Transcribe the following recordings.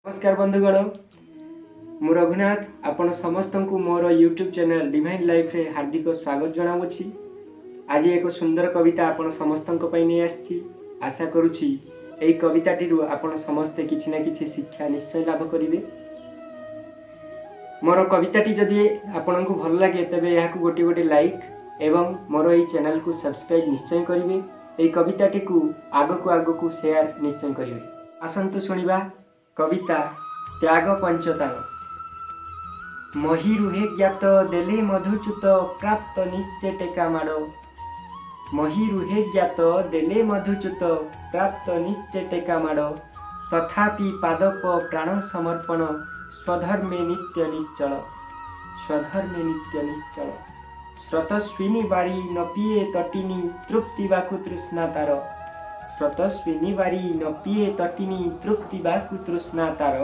नमस्कार बंधुगण मु रघुनाथ आपण समस्त को मोर यूट्यूब चैनल डिवाइन लाइफ रे हार्दिक स्वागत जनावुछि। आज एक सुंदर कविता आपण समस्त नहीं आसी आशा करुछि एई कविताटी आपण समस्ते किछि ना किछि शिक्षा निश्चय लाभ करिवे। मोर कविताटी जदि आपण को भल लगे तबे याकु गोटे गोटे लाइक एवं मोर एई चैनल को सब्सक्राइब निश्चय करिवे। एई कविताटी को आगो को शेयर निश्चय करिवे। आसंतु सुनिबा कविता त्याग पंचतार। मही रुहे ज्ञात देले मधुच्युत प्राप्त निश्चय टेका माड़। मही रुहे ज्ञात देले मधुच्युत प्राप्त निश्चय टेका माड़। तथापि पादप प्राण समर्पण स्वधर्मे नित्य निश्चल। स्वधर्मे नित्य निश्चल। स्रोतस्विनी बारी न पिए तटिनी तृप्ति बाकु तृष्णा तार। स्रोतस्विनी बारी न पिए तटिनी तृप्ति बाकु तृष्णा तार।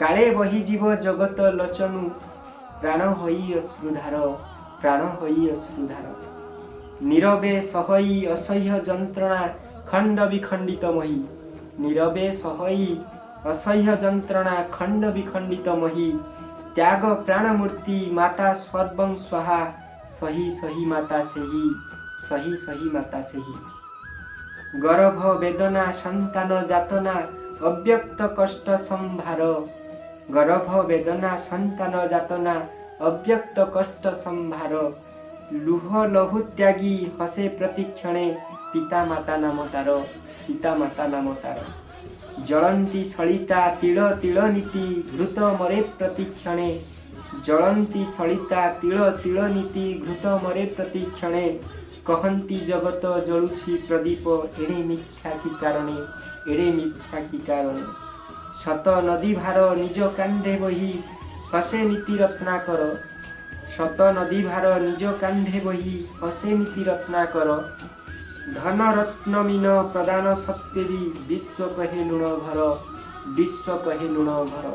काले बही जीव जगत लोचनु प्राण होई अश्रुधार। प्राण होई अश्रुधार। नीरवे सहई असह्य जंत्रणा खंड विखंडित मही। नीरवे सहई असह्य जंत्रणा खंड विखंडित मही। त्याग प्राण मूर्ति माता सर्वं स्वाहा। सही सही माता सेही। सही सही माता सेही। गर्भ वेदना संतान जातना अव्यक्त कष्ट संभार। गर्भ वेदना संतान जातना अव्यक्त कष्ट संभार। लुह लहु त्यागी हसे प्रतिक्षणे पिता माता नाम तार। पिता माता नाम तार। जलंती सलिता तिल तिल नीति घृत मरे प्रतिक्षणे। जलंती सलिता तिल तिल नीति घृत मरे प्रतिक्षणे। कहंती जगत जलुछि प्रदीप एड़े मिथ्या की कारणे। एड़े मिथ्या की कारणे। शत नदी भार निज कांधे बही हसे नीति रत्नाकर। शत नदी भार निज कांधे बही हसे नीति रत्नाकर। धन रत्न मीन प्रदान सत्यदी विश्व कहे लुण भर। विश्व कहे लुण भर।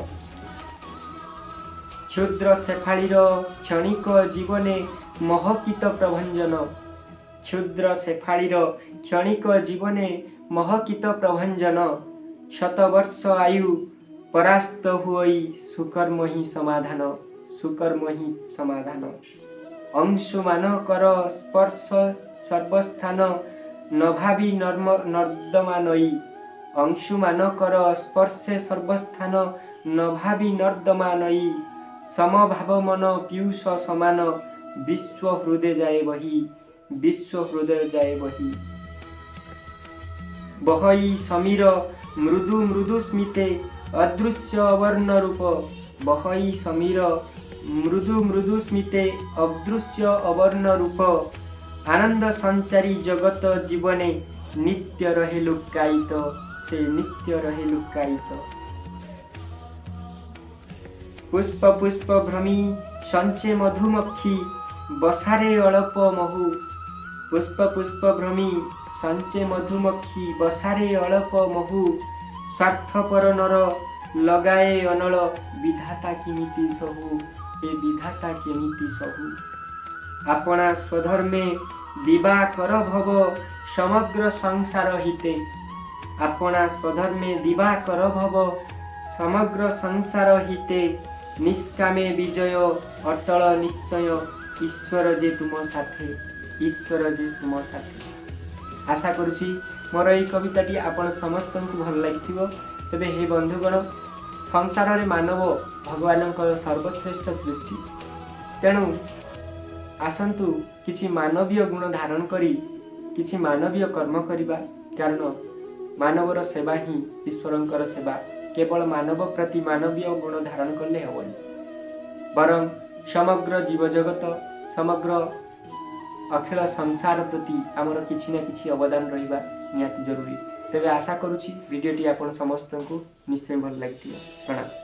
क्षुद्र शेफाळीर क्षणिक जीवने महकित प्रभंजन। क्षुद्र शेफाळीर क्षणिक जीवने महकित प्रभंजन। शतवर्ष आयु परास्त हुई सुकर्म ही समाधान। सुकर्म ही समाधान। अंशुमान कर स्पर्श सर्वस्थान न भावी नर्दमा नई। अंशुमान कर स्पर्शे सर्वस्थान न भावी नर्दमा नई। समभाव मन पीयूष समान विश्व हृदय जाए बही। विश्व हृदय जाए बही। बहई समीर मृदु मृदु स्मिते अदृश्य अवर्ण रूप। बहई समीर मृदु मृदु स्मिते अदृश्य अवर्ण रूप। आनंद संचारी जगत जीवने नित्य रहे लुकायित। से नित्य रहे लुकायित। पुष्प पुष्प भ्रमी संचे मधुमक्षी बसारे अल्प महु। पुष्प पुष्प भ्रमी संचे मधुमक्षी बसारे अल्प महु। स्वार्थपर नर लगाए अनल विधाता किमिति सहु। ए विधाता केमिति सहु। आपणा स्वधर्मे दिवा कर भव समग्र संसार हिते। आपणा स्वधर्मे दिवा कर भव समग्र संसार हिते। निष्कामे विजय अटल निश्चय ईश्वर जे तुम साथे। ईश्वर जे तुम साथे। आशा करुछि मोर एई कविताटी आपण समस्त को भल लागिथिबो। तबे हे बंधुगण संसार रे मानव भगवान सर्वश्रेष्ठ सृष्टि। तेणु आसंतु किछि मानवीय गुण धारण करी किछि मानवीय कर्म करिबा। कारण मानवर सेवा ही ईश्वरंकर सेवा। केवल मानव प्रति मानवीय गुण धारण करले हेबनी बरं समग्र जीव जगत समग्र अखिल संसार प्रति आमर किछि ना किछि अवदान रहिबा निहाती जरूरी। तेबे आशा करुछि वीडियोटी आपण समस्त को निश्चय भल लागिथिबो। प्रणाम।